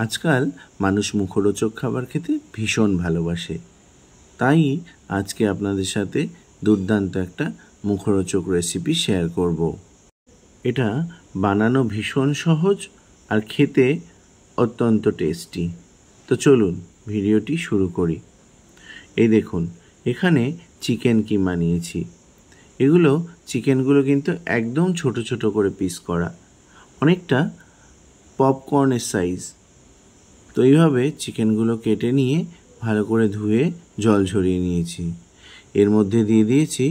আজকাল মানুষ মুখরোচক খাবার খেতে ভীষণ ভালোবাসে। তাই আজকে আপনাদের সাথে দুর্দান্ত একটা মুখরোচক রেসিপি শেয়ার করব। এটা বানানো ভীষণ সহজ আর খেতে অত্যন্ত টেস্টি। তো চলুন ভিডিওটি শুরু করি। এই দেখুন, এখানে চিকেন কিমা নিয়েছি। চিকেনগুলো কিন্তু একদম ছোট ছোট করে পিস করা, অনেকটা পপকর্নের সাইজ। তো এইভাবে চিকেনগুলো কেটে নিয়ে ভালো করে ধুয়ে জল ঝরিয়ে নিয়েছি। এর মধ্যে দিয়ে দিয়েছি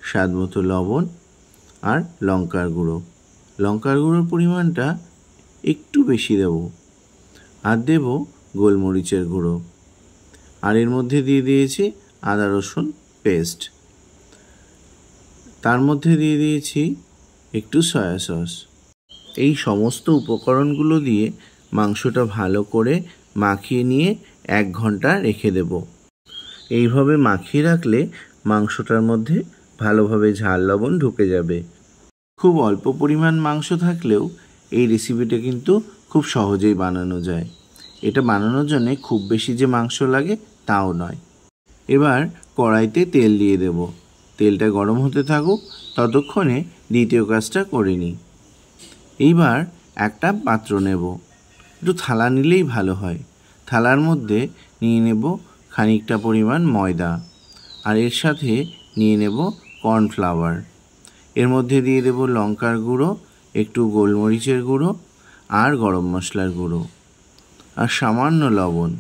স্বাদ মতো লবণ আর লঙ্কার গুঁড়ো। লঙ্কার গুঁড়োর পরিমাণটা একটু বেশি দেব, আর দেব গোলমরিচের গুঁড়ো। আর এর মধ্যে দিয়ে দিয়েছি আদা রসুন পেস্ট। তার মধ্যে দিয়ে দিয়েছি একটু সয়া সস। এই সমস্ত উপকরণগুলো দিয়ে মাংসটা ভালো করে মাখিয়ে নিয়ে 1 ঘন্টা রেখে দেব। এইভাবে মাখিয়ে রাখলে মাংসটার মধ্যে ভালোভাবে ঝাল লবণ ঢুকে যাবে। খুব অল্প পরিমাণ মাংস থাকলেও এই রেসিপিটা কিন্তু খুব সহজেই বানানো যায়। এটা বানানোর জন্য খুব বেশি যে মাংস লাগে তাও নয়। এবার কড়াইতে তেল দিয়ে দেব। তেলটা গরম হতে থাকুক, ততক্ষণে দ্বিতীয় কাজটা করে নিই। এইবার একটা পাত্র নেব, একটু থালা নিলেই ভালো হয়। থালার মধ্যে নিয়ে নেব খানিকটা পরিমাণ ময়দা, আর এর সাথে নিয়ে নেব কর্নফ্লাওয়ার। এর মধ্যে দিয়ে দেব লঙ্কার গুঁড়ো, একটু গোলমরিচের গুঁড়ো আর গরম মশলার গুঁড়ো আর সামান্য লবণ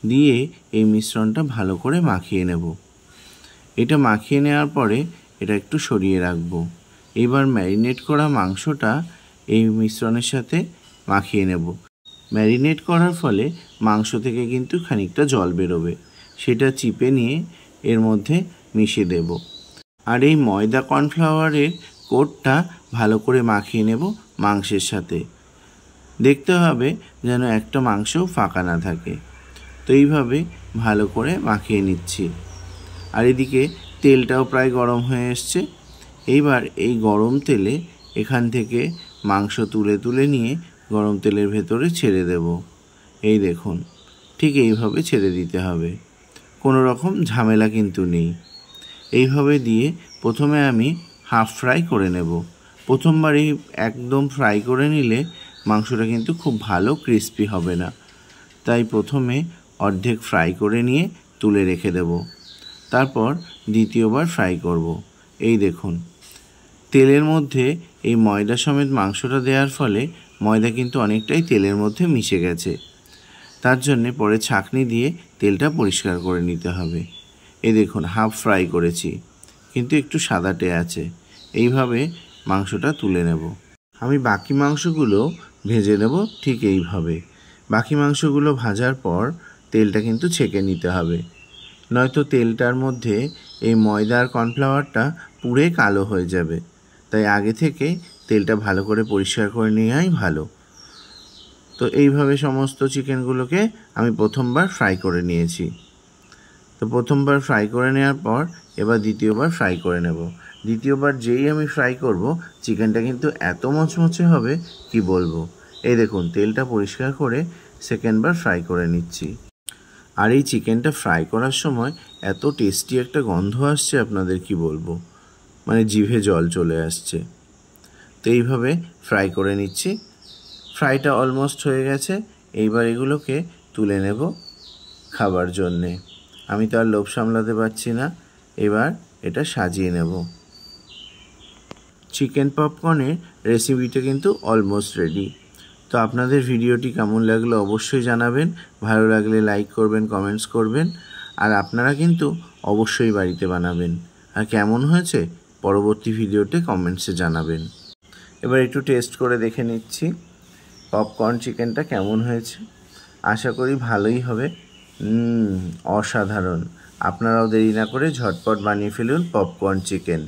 দিয়ে এই মিশ্রণটা ভালো করে মাখিয়ে নেব। এটা মাখিয়ে নেওয়ার পরে এটা একটু সরিয়ে রাখবো। এবার ম্যারিনেট করা মাংসটা এই মিশ্রণের সাথে মাখিয়ে নেব। ম্যারিনেট করার ফলে মাংস থেকে কিন্তু খানিকটা জল বেরোবে, সেটা চিপে নিয়ে এর মধ্যে মিশিয়ে দেব। আর এই ময়দা কর্নফ্লাওয়ারের কোটটা ভালো করে মাখিয়ে নেব মাংসের সাথে। দেখতে হবে যেন একটা মাংসও ফাঁকা না থাকে। তো এইভাবে ভালো করে মাখিয়ে নিচ্ছি। আর এদিকে তেলটাও প্রায় গরম হয়ে এসছে। এইবার এই গরম তেলে এখান থেকে মাংস তুলে তুলে নিয়ে গরম তেলের ভেতরে ছেড়ে দেব। এই দেখুন, ঠিক এইভাবে ছেড়ে দিতে হবে, কোনো রকম ঝামেলা কিন্তু নেই। এইভাবে দিয়ে প্রথমে আমি হাফ ফ্রাই করে নেব। প্রথমবারই একদম ফ্রাই করে নিলে মাংসটা কিন্তু খুব ভালো ক্রিস্পি হবে না। তাই প্রথমে অর্ধেক ফ্রাই করে নিয়ে তুলে রেখে দেব, তারপর দ্বিতীয়বার ফ্রাই করব। এই দেখুন, তেলের মধ্যে এই ময়দা সমেত মাংসটা দেওয়ার ফলে ময়দা কিন্তু অনেকটাই তেলের মধ্যে মিশে গেছে। তার জন্যে পরে ছাঁকনি দিয়ে তেলটা পরিষ্কার করে নিতে হবে। এই দেখুন, হাফ ফ্রাই করেছি কিন্তু একটু সাদাটে আছে। এইভাবে মাংসটা তুলে নেব। আমি বাকি মাংসগুলো ভেজে নেব ঠিক এইভাবে। বাকি মাংসগুলো ভাজার পর তেলটা কিন্তু ছেঁকে নিতে হবে, নয়তো তেলটার মধ্যে এই ময়দা আর কর্নফ্লাওয়ারটা পুড়ে কালো হয়ে যাবে। তাই আগে থেকে তেলটা ভালো করে পরিষ্কার করে নেওয়াই ভালো। তো এইভাবে সমস্ত চিকেনগুলোকে আমি প্রথমবার ফ্রাই করে নিয়েছি। তো প্রথমবার ফ্রাই করে নেওয়ার পর এবার দ্বিতীয়বার ফ্রাই করে নেব। দ্বিতীয়বার যেই আমি ফ্রাই করব, চিকেনটা কিন্তু এত মচমচে হবে কি বলবো। এই দেখুন, তেলটা পরিষ্কার করে সেকেন্ডবার ফ্রাই করে নিচ্ছি। আর এই চিকেনটা ফ্রাই করার সময় এত টেস্টি একটা গন্ধ আসছে, আপনাদের কি বলবো, মানে জিভে জল চলে আসছে। তো এইভাবে ফ্রাই করে নিচ্ছি। ফ্রাইটা অলমোস্ট হয়ে গেছে। এইবার এগুলোকে তুলে নেব খাবার জন্যে। আমি তো আর লোভ সামলাতে পারছি না, এবার এটা সাজিয়ে নেব। চিকেন পপকর্নের রেসিপিটা কিন্তু অলমোস্ট রেডি। তো আপনাদের ভিডিওটি কেমন লাগলো অবশ্যই জানাবেন। ভালো লাগলে লাইক করবেন, কমেন্টস করবেন। আর আপনারা কিন্তু অবশ্যই বাড়িতে বানাবেন। আর কেমন হয়েছে পরবর্তী ভিডিওতে কমেন্টসে জানাবেন। এবার একটু টেস্ট করে দেখে নিচ্ছি পপকর্ন চিকেনটা কেমন হয়েছে। আশা করি ভালোই হবে। অসাধারণ। আপনারাও দেরি না করে ঝটপট বানিয়ে ফেলুন পপকর্ন চিকেন।